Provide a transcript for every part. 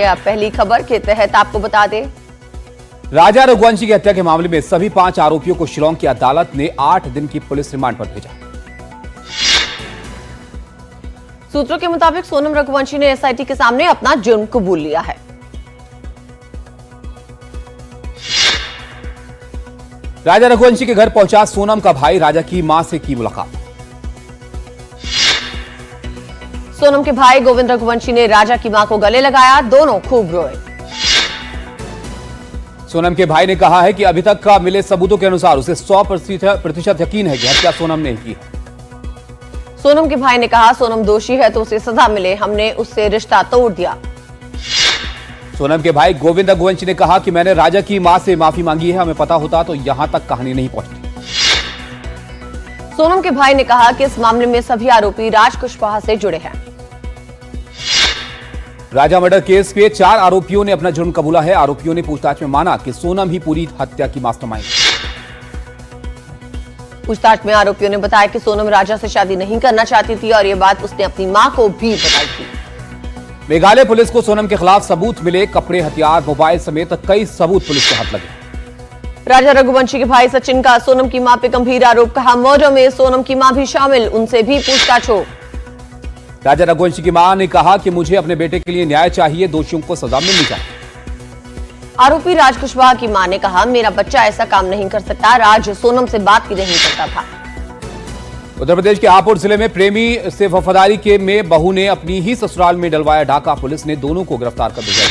पहली खबर के तहत आपको बता दें, राजा रघुवंशी की हत्या के मामले में सभी 5 आरोपियों को शिलांग की अदालत ने 8 दिन की पुलिस रिमांड पर भेजा। सूत्रों के मुताबिक सोनम रघुवंशी ने एसआईटी के सामने अपना जुर्म कबूल लिया है। राजा रघुवंशी के घर पहुंचा सोनम का भाई, राजा की मां से की मुलाकात। सोनम के भाई गोविंद रघुवंशी ने राजा की मां को गले लगाया, दोनों खूब रोए। सोनम के भाई ने कहा है कि अभी तक का मिले सबूतों के अनुसार उसे 100% यकीन है कि हत्या सोनम ने की है। सोनम के भाई ने कहा, सोनम दोषी है तो उसे सजा मिले, हमने उससे रिश्ता तोड़ दिया। सोनम के भाई गोविंद रघुवंशी ने कहा कि मैंने राजा की मां से माफी मांगी है, हमें पता होता तो यहां तक कहानी नहीं पहुंचती। सोनम के भाई ने कहा कि इस मामले में सभी आरोपी राज कुशवाहा से जुड़े हैं। राजा मर्डर केस के 4 आरोपियों ने अपना जुर्म कबूला है। आरोपियों ने पूछताछ में माना कि सोनम ही पूरी हत्या की मास्टरमाइंड। पूछताछ में आरोपियों ने बताया कि सोनम राजा से शादी नहीं करना चाहती थी और यह बात उसने अपनी मां को भी बताई थी। मेघालय पुलिस को सोनम के खिलाफ सबूत मिले, कपड़े, हथियार, मोबाइल समेत कई सबूत पुलिस के हाथ लगे। राजा रघुवंशी के भाई सचिन का सोनम की मां पे गंभीर आरोप, कहा मर्डर में सोनम की मां भी शामिल, उनसे भी पूछताछ हो। राजा रघुवंशी की मां ने कहा कि मुझे अपने बेटे के लिए न्याय चाहिए, दोषियों को सजा मिलनी चाहिए। आरोपी राज कुशवाहा की मां ने कहा, मेरा बच्चा ऐसा काम नहीं कर सकता, राज सोनम से बात ही नहीं करता था। उत्तर प्रदेश के हापुड़ जिले में प्रेमी से वफादारी के में बहू ने अपनी ही ससुराल में डलवाया डाका, पुलिस ने दोनों को गिरफ्तार कर दिया।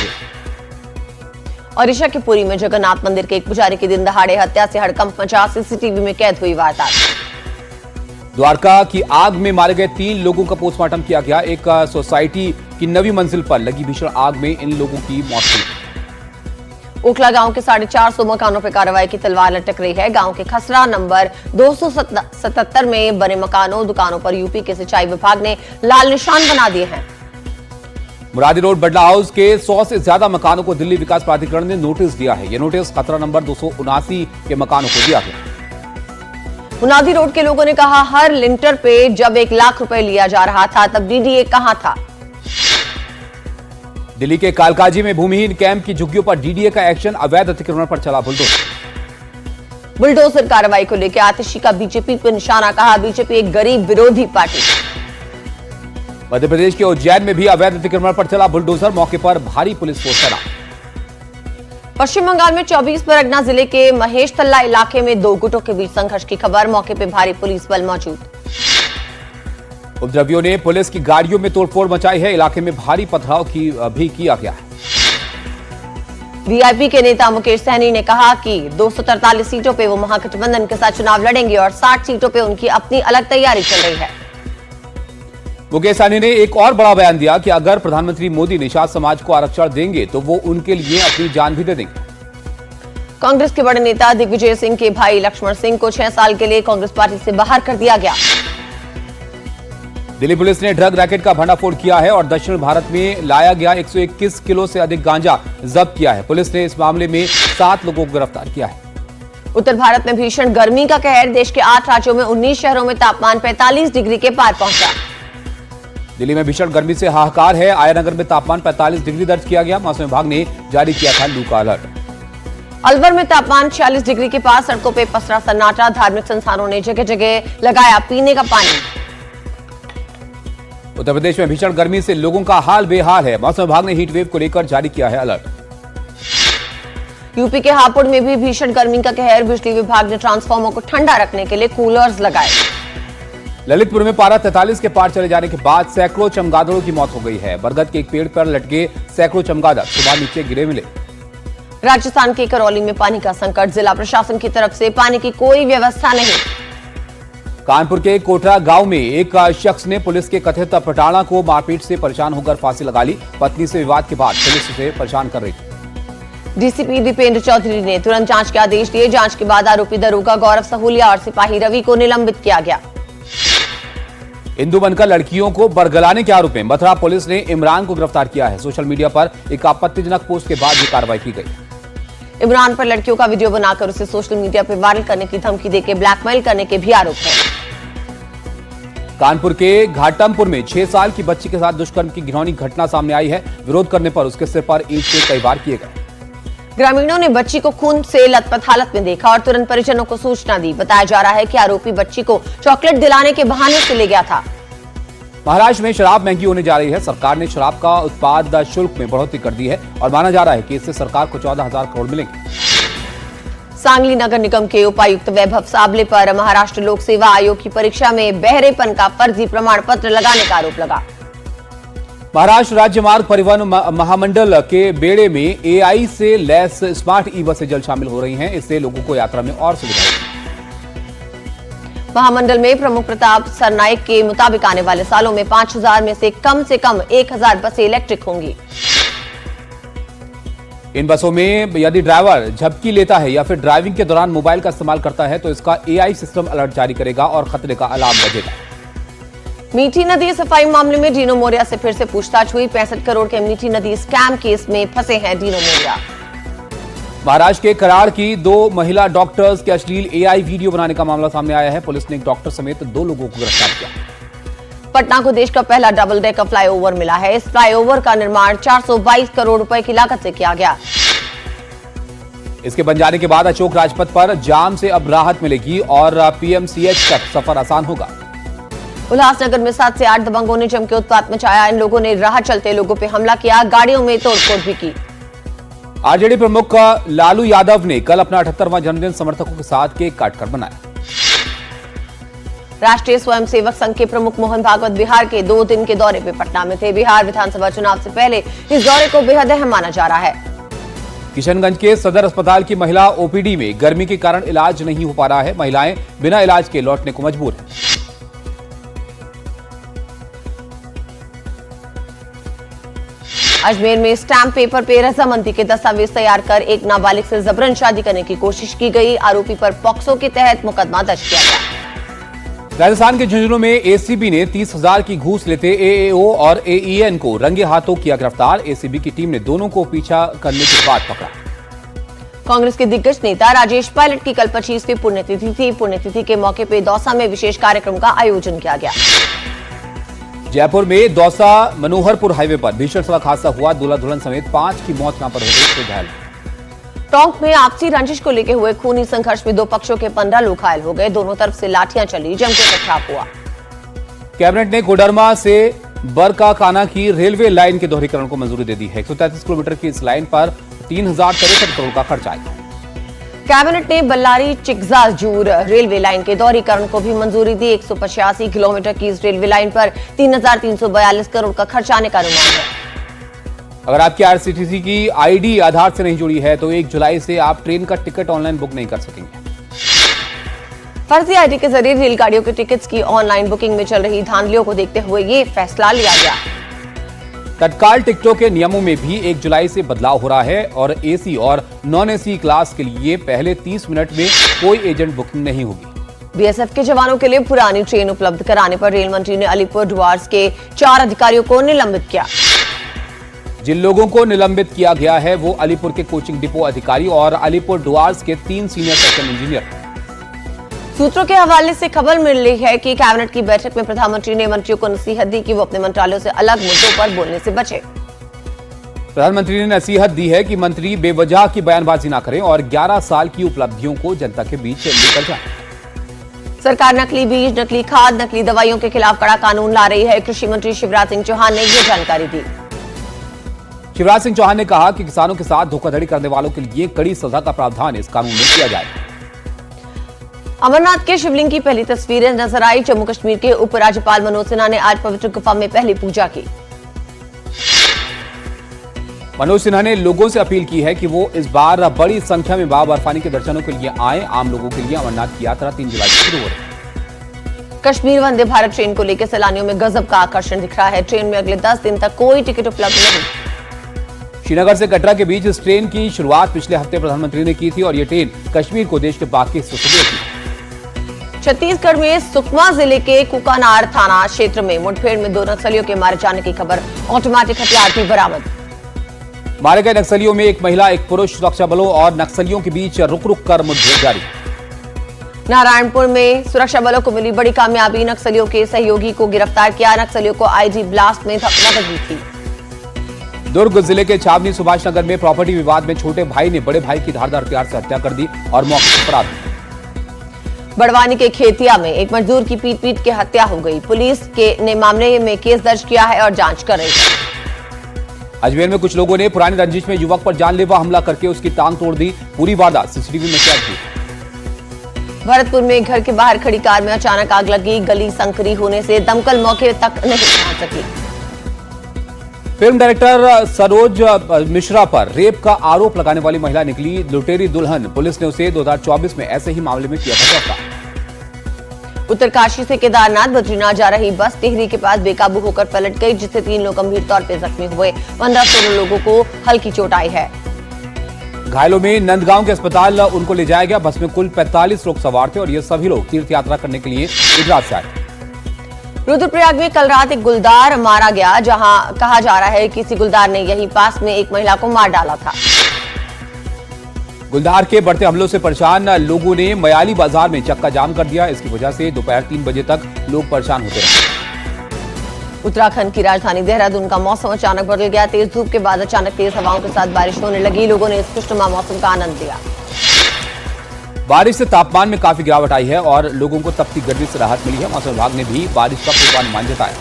ओडिशा के पुरी में जगन्नाथ मंदिर के एक पुजारी की दिन दहाड़े हत्या से हड़कंप मचा, सीसीटीवी में कैद हुई वारदात। द्वारका की आग में मारे गए 3 लोगों का पोस्टमार्टम किया गया। एक सोसाइटी की 9वीं मंजिल पर लगी भीषण आग में इन लोगों की मौत हुई। ओखला गांव के 450 मकानों पर कार्रवाई की तलवार लटक रही है। गांव के खसरा नंबर 277 में बने मकानों, दुकानों पर यूपी के सिंचाई विभाग ने लाल निशान बना दिए हैं। मुरादी रोड बडला हाउस के 100 से ज्यादा मकानों को दिल्ली विकास प्राधिकरण ने नोटिस दिया है। यह नोटिस खतरा नंबर 279 के मकानों को दिया गया। मुनादी रोड के लोगों ने कहा, हर लिंटर पे जब 1 लाख रुपए लिया जा रहा था तब डीडीए कहां था। दिल्ली के कालकाजी में भूमिहीन कैंप की झुग्गियों पर डीडीए का एक्शन, अवैध अतिक्रमण पर चला बुलडोजर। बुलडोजर कार्रवाई को लेकर आतिशी का बीजेपी पर निशाना, कहा बीजेपी एक गरीब विरोधी पार्टी। मध्य प्रदेश के उज्जैन में भी अवैध अतिक्रमण पर चला बुलडोजर, मौके पर भारी पुलिस फोर्स तैनात। पश्चिम बंगाल में 24 परगना जिले के महेश तल्ला इलाके में 2 गुटों के बीच संघर्ष की खबर, मौके पर भारी पुलिस बल मौजूद। उपद्रवियों ने पुलिस की गाड़ियों में तोड़फोड़ मचाई है, इलाके में भारी पथराव भी किया गया है। वीआईपी के नेता मुकेश सहनी ने कहा कि 243 सीटों पे वो महागठबंधन के साथ चुनाव लड़ेंगे और 60 सीटों पे उनकी अपनी अलग तैयारी चल रही है। मुकेश सहनी ने एक और बड़ा बयान दिया कि अगर प्रधानमंत्री मोदी निषाद समाज को आरक्षण देंगे तो वो उनके लिए अपनी जान भी दे देंगे। कांग्रेस के बड़े नेता दिग्विजय सिंह के भाई लक्ष्मण सिंह को 6 साल के लिए कांग्रेस पार्टी से बाहर कर दिया गया। दिल्ली पुलिस ने ड्रग रैकेट का भंडाफोड़ किया है और दक्षिण भारत में लाया गया 121 किलो से अधिक गांजा जब्त किया है। पुलिस ने इस मामले में 7 लोगों को गिरफ्तार किया है। उत्तर भारत में भीषण गर्मी का कहर, देश के 8 राज्यों में 19 शहरों में तापमान 45 डिग्री के पार पहुंचा। दिल्ली में भीषण गर्मी से हाहाकार है। आयानगर में तापमान 45 डिग्री दर्ज किया गया। मौसम विभाग ने जारी किया था लू का अलर्ट। अलवर में तापमान 46 डिग्री के पास, सड़कों पर पसरा सन्नाटा, धार्मिक संस्थानों ने जगह जगह लगाया पीने का पानी। उत्तर प्रदेश में भीषण गर्मी से लोगों का हाल बेहाल है। मौसम विभाग ने हीट वेव को लेकर जारी किया है अलर्ट। यूपी के हापुड़ में भी भीषण गर्मी का कहर, बिजली विभाग ने ट्रांसफार्मर को ठंडा रखने के लिए कूलर्स लगाए। ललितपुर में पारा 43 के पार चले जाने के बाद सैकड़ों चमगादड़ों की मौत हो गई है। बरगद के एक पेड़ पर लटके सैकड़ों चमगादड़ सुबह नीचे गिरे मिले। राजस्थान के करौली में पानी का संकट, जिला प्रशासन की तरफ से पानी की कोई व्यवस्था नहीं। कानपुर के कोटरा गांव में एक शख्स ने पुलिस के कथित पटाना को मारपीट से परेशान होकर फांसी लगा ली। पत्नी से विवाद के बाद पुलिस उसे परेशान कर रही थी। डीसीपी दीपेंद्र चौधरी ने तुरंत जांच के आदेश दिए। जांच के बाद आरोपी दरोगा गौरव सहूलिया और सिपाही रवि को निलंबित किया गया। हिंदू बनकर लड़कियों को बरगलाने के आरोप में मथुरा पुलिस ने इमरान को गिरफ्तार किया है। सोशल मीडिया पर एक आपत्तिजनक पोस्ट के बाद ये कार्रवाई की गई। इमरान पर लड़कियों का वीडियो बनाकर उसे सोशल मीडिया पर वायरल करने की धमकी देकर ब्लैकमेल करने के भी आरोप है। कानपुर के घाटमपुर में 6 साल की बच्ची के साथ दुष्कर्म की घिनौनी घटना सामने आई है। विरोध करने पर उसके सिर पर ईंट से कई वार किए गए। ग्रामीणों ने बच्ची को खून से लथपथ हालत में देखा और तुरंत परिजनों को सूचना दी। बताया जा रहा है कि आरोपी बच्ची को चॉकलेट दिलाने के बहाने से ले गया था। महाराष्ट्र में शराब महंगी होने जा रही है। सरकार ने शराब का उत्पाद शुल्क में बढ़ोतरी कर दी है और माना जा रहा है कि इससे सरकार को 14,000 करोड़ मिलेंगे। सांगली नगर निगम के उपायुक्त वैभव साबले पर महाराष्ट्र लोक सेवा आयोग की परीक्षा में बहरेपन का फर्जी प्रमाण पत्र लगाने का आरोप लगा। महाराष्ट्र राज्य मार्ग परिवहन महामंडल के बेड़े में एआई से लैस स्मार्ट ई बसें जल्द शामिल हो रही हैं। इससे लोगों को यात्रा में और सुविधा होगी। महामंडल में प्रमुख प्रताप सरनाइक के मुताबिक आने वाले सालों में 5,000 में से कम 1,000 बसें इलेक्ट्रिक होंगी। इन बसों में यदि ड्राइवर झपकी लेता है या फिर ड्राइविंग के दौरान मोबाइल का इस्तेमाल करता है तो इसका एआई सिस्टम अलर्ट जारी करेगा और खतरे का अलार्म बजेगा। मीठी नदी सफाई मामले में डीनो मोरिया से फिर से पूछताछ हुई। 65 करोड़ के मीठी नदी स्कैम केस में फंसे हैं डीनो मोरिया। महाराष्ट्र के कराड़ की 2 महिला डॉक्टर्स के अश्लील एआई वीडियो बनाने का मामला सामने आया है। पुलिस ने एक डॉक्टर समेत 2 लोगों को गिरफ्तार किया। पटना को देश का पहला डबल डेकर फ्लाईओवर मिला है। इस फ्लाईओवर का निर्माण 422 करोड़ रुपए की लागत से किया गया। इसके बन जाने के बाद अशोक राजपथ पर जाम से अब राहत मिलेगी और पीएमसीएच तक सफर आसान होगा। उल्लासनगर में 7 से 8 दबंगों ने जमकर उत्पात मचाया। इन लोगों ने राह चलते लोगों पर हमला किया, गाड़ियों में तोड़फोड़ भी की। आरजेडी प्रमुख लालू यादव ने कल अपना 78वां जन्मदिन समर्थकों के साथ केक काटकर मनाया। राष्ट्रीय स्वयंसेवक संघ के प्रमुख मोहन भागवत बिहार के 2 दिन के दौरे पे पटना में थे। बिहार विधानसभा चुनाव से पहले इस दौरे को बेहद अहम माना जा रहा है। किशनगंज के सदर अस्पताल की महिला ओपीडी में गर्मी के कारण इलाज नहीं हो पा रहा है। महिलाएं बिना इलाज के लौटने को मजबूर हैं। अजमेर में स्टैंप पेपर पे रजामंदी के दस्तावेज तैयार कर एक नाबालिग से जबरन शादी करने की कोशिश की गई। आरोपी पर पॉक्सो के तहत मुकदमा दर्ज किया गया। राजस्थान के झुंझुनू में एसीबी ने 30,000 की घूस लेते एएओ और एईएन को रंगे हाथों किया गिरफ्तार। एसीबी की टीम ने दोनों को पीछा करने के बाद पकड़ा। कांग्रेस के दिग्गज नेता राजेश पायलट की कल 25वीं पुण्यतिथि थी। पुण्यतिथि के मौके पर दौसा में विशेष कार्यक्रम का आयोजन किया गया। जयपुर में दौसा मनोहरपुर हाईवे पर भीषण सड़क हादसा हुआ। दूल्हा दुल्हन समेत 5 की मौत यहां पर हो गई, 6 घायल। टोंक में आपसी रंजिश को लेकर हुए खूनी संघर्ष में 2 पक्षों के 15 लोग घायल हो गए। दोनों तरफ से लाठियां चली, जमकर पथराव हुआ। कैबिनेट ने कोडरमा से बरकाकाना की रेलवे लाइन के दोहरीकरण को मंजूरी दे दी है। 133 किलोमीटर की इस लाइन पर 3,063 करोड़ का खर्च आएगा। कैबिनेट ने बल्लारी चिकजा जूर रेलवे लाइन के दोहरीकरण को भी मंजूरी दी। 185 किलोमीटर की इस रेलवे लाइन पर 3,342 करोड़ का खर्च आने का अनुमान है। अगर आपकी आरसीटीसी की आईडी आधार से नहीं जुड़ी है तो 1 जुलाई से आप ट्रेन का टिकट ऑनलाइन बुक नहीं कर सकेंगे। फर्जी आईडी के जरिए रेलगाड़ियों के टिकट्स की ऑनलाइन बुकिंग में चल रही धांधलियों को देखते हुए ये फैसला लिया गया। तत्काल टिकटों के नियमों में भी 1 जुलाई से बदलाव हो रहा है और एसी और नॉन एसी क्लास के लिए पहले 30 मिनट में कोई एजेंट बुकिंग नहीं होगी। बीएसएफ के जवानों के लिए पुरानी ट्रेन उपलब्ध कराने पर रेल मंत्री ने अलीपुर डुआर्स के 4 अधिकारियों को निलंबित किया। जिन लोगों को निलंबित किया गया है वो अलीपुर के कोचिंग डिपो अधिकारी और अलीपुर डुआर्स के 3 सीनियर सेक्शन इंजीनियर। सूत्रों के हवाले से खबर मिल रही है कि कैबिनेट की बैठक में प्रधानमंत्री ने मंत्रियों को नसीहत दी कि वो अपने मंत्रालयों से अलग मुद्दों पर बोलने से बचे। प्रधानमंत्री ने नसीहत दी है कि मंत्री बेवजह की बयानबाजी ना करें और 11 साल की उपलब्धियों को जनता के बीच लेकर जाएं। सरकार नकली बीज, नकली खाद, नकली दवाइयों के खिलाफ कड़ा कानून ला रही है। कृषि मंत्री शिवराज सिंह चौहान ने ये जानकारी दी। शिवराज सिंह चौहान ने कहा कि किसानों के साथ धोखाधड़ी करने वालों के लिए कड़ी सजा का प्रावधान इस कानून में किया जाएगा। अमरनाथ के शिवलिंग की पहली तस्वीरें नजर आई। जम्मू कश्मीर के उपराज्यपाल मनोज सिन्हा ने आज पवित्र गुफा में पहली पूजा की। मनोज सिन्हा ने लोगों से अपील की है कि वो इस बार बड़ी संख्या में बाबा बर्फानी के दर्शनों के लिए आए। आम लोगों के लिए अमरनाथ की यात्रा 3 जुलाई से शुरू हो रही है। कश्मीर वंदे भारत ट्रेन को लेकर सैलानियों में गजब का आकर्षण दिख रहा है। ट्रेन में अगले 10 दिन तक कोई टिकट उपलब्ध नहीं। श्रीनगर से कटरा के बीच इस ट्रेन की शुरुआत पिछले हफ्ते प्रधानमंत्री ने की थी और ये ट्रेन कश्मीर को देश के बाकी हिस्सों से जोड़ती। छत्तीसगढ़ में सुकमा जिले के कुकानार थाना क्षेत्र में मुठभेड़ में 2 नक्सलियों के मारे जाने की खबर। ऑटोमेटिक हथियार भी बरामद। मारे गए नक्सलियों में एक महिला, एक पुरुष। सुरक्षा बलों और नक्सलियों के बीच रुक रुक कर मुठभेड़ जारी। नारायणपुर में सुरक्षा बलों को मिली बड़ी कामयाबी, नक्सलियों के सहयोगी को गिरफ्तार किया। नक्सलियों को आईडी ब्लास्ट में मदद दी थी। दुर्ग जिले के छावनी सुभाष नगर में प्रॉपर्टी विवाद में छोटे भाई ने बड़े भाई की धारदार हथियार से हत्या कर दी और मौके पर फरार हो गए। बड़वानी के खेतिया में एक मजदूर की पीट के हत्या हो गई। पुलिस ने मामले में केस दर्ज किया है और जांच कर रही है। अजमेर में कुछ लोगों ने पुरानी रंजिश में युवक पर जानलेवा हमला करके उसकी टांग तोड़ दी। पूरी वारदात सीसीटीवी में कैद हुई। भरतपुर में घर के बाहर खड़ी कार में अचानक आग लगी। गली संकरी होने से दमकल मौके तक नहीं पहुंच सकी। फिल्म डायरेक्टर सरोज मिश्रा पर रेप का आरोप लगाने वाली महिला निकली लुटेरी दुल्हन। पुलिस ने उसे 2024 में ऐसे ही मामले में किया था गिरफ्तार। उत्तरकाशी से केदारनाथ बद्रीनाथ जा रही बस टिहरी के पास बेकाबू होकर पलट गई, जिससे 3 लोग गंभीर तौर पर जख्मी हुए। 15-16 लोगों को हल्की चोट आई है। घायलों में नंदगांव के अस्पताल उनको ले जाया गया। बस में कुल 45 लोग सवार थे और ये सभी लोग तीर्थ यात्रा करने के लिए गुजरात से आए थे। रुद्रप्रयाग में कल रात एक गुलदार मारा गया, जहां कहा जा रहा है कि किसी गुलदार ने यहीं पास में एक महिला को मार डाला था। गुलदार के बढ़ते हमलों से परेशान लोगों ने मयाली बाजार में चक्का जाम कर दिया। इसकी वजह से दोपहर 3 बजे तक लोग परेशान होते रहे। उत्तराखंड की राजधानी देहरादून का मौसम अचानक बदल गया। तेज धूप के बाद अचानक तेज हवाओं के साथ बारिश होने लगी। लोगों ने इस खुशनुमा मौसम का आनंद लिया। बारिश से तापमान में काफी गिरावट आई है और लोगों को तपती गर्मी से राहत मिली है। मौसम विभाग ने भी बारिश का पूर्वानुमान जताया।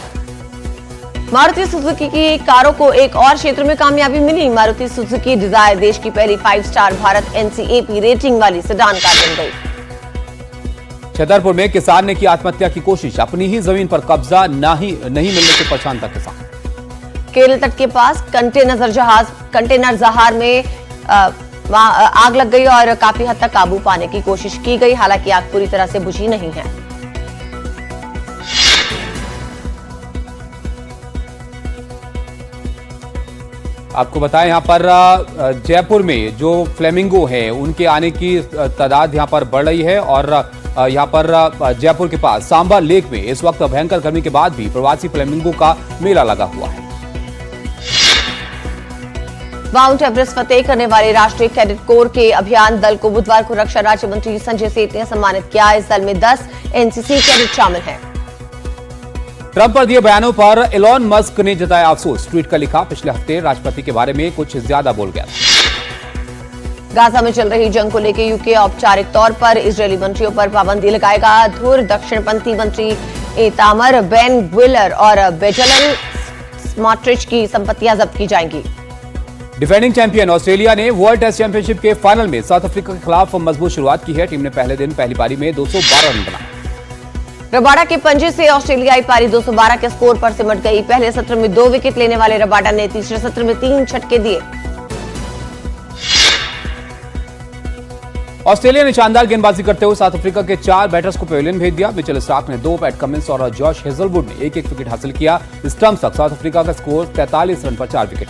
मारुति सुजुकी की कारों को एक और क्षेत्र में कामयाबी मिली। मारुति सुजुकी डिजायर देश की पहली 5 स्टार भारत NCAP रेटिंग वाली सेडान कार बन गई। छतरपुर में किसान ने की आत्महत्या की कोशिश। अपनी ही जमीन पर कब्जा नहीं मिलने से परेशान था किसान। केरल तट के पास कंटेनर जहाज में आग लग गई और काफी हद तक काबू पाने की कोशिश की गई। हालांकि आग पूरी तरह से बुझी नहीं है। आपको बताएं यहां पर जयपुर में जो फ्लेमिंगो है उनके आने की तादाद यहां पर बढ़ रही है और यहां पर जयपुर के पास सांबा लेक में इस वक्त भयंकर गर्मी के बाद भी प्रवासी फ्लेमिंगो का मेला लगा हुआ है। माउंट एवरेस्ट फतेह करने वाले राष्ट्रीय कैडेट कोर के अभियान दल को बुधवार को रक्षा राज्य मंत्री संजय सेठ ने सम्मानित किया। इस दल में 10 NCC कैडेट शामिल हैं। ट्रंप पर दिए बयानों पर एलॉन मस्क ने जताया अफसोस। ट्वीट कर लिखा, पिछले हफ्ते राष्ट्रपति के बारे में कुछ ज्यादा बोल गया था। गाजा में चल रही जंग को लेकर यूके औपचारिक तौर पर इजरायली मंत्रियों पर पाबंदी लगाएगा। धुर दक्षिणपंथी मंत्री इतामर बेन ग्विलर और बेजलेल स्मोट्रिच की संपत्तियां जब्त की जाएंगी। डिफेंडिंग चैंपियन ऑस्ट्रेलिया ने वर्ल्ड टेस्ट चैंपियनशिप के फाइनल में साउथ अफ्रीका के खिलाफ मजबूत शुरुआत की है। टीम ने पहले दिन पहली पारी में 212 रन बनाए। रबाडा के पंजे से ऑस्ट्रेलियाई पारी 212 के स्कोर पर सिमट गई। पहले सत्र में 2 विकेट लेने वाले रबाडा ने तीसरे सत्र में 3 छक्के दिए। ऑस्ट्रेलिया ने शानदार गेंदबाजी करते हुए साउथ अफ्रीका के 4 बैटर्स को पेविलियन भेज दिया। मिचेल स्टार्क ने 2, पैट कमिंस और जॉश हेजलवुड ने 1-1 विकेट हासिल किया। स्टंप्स तक साउथ अफ्रीका का स्कोर 43 रन पर 4 विकेट।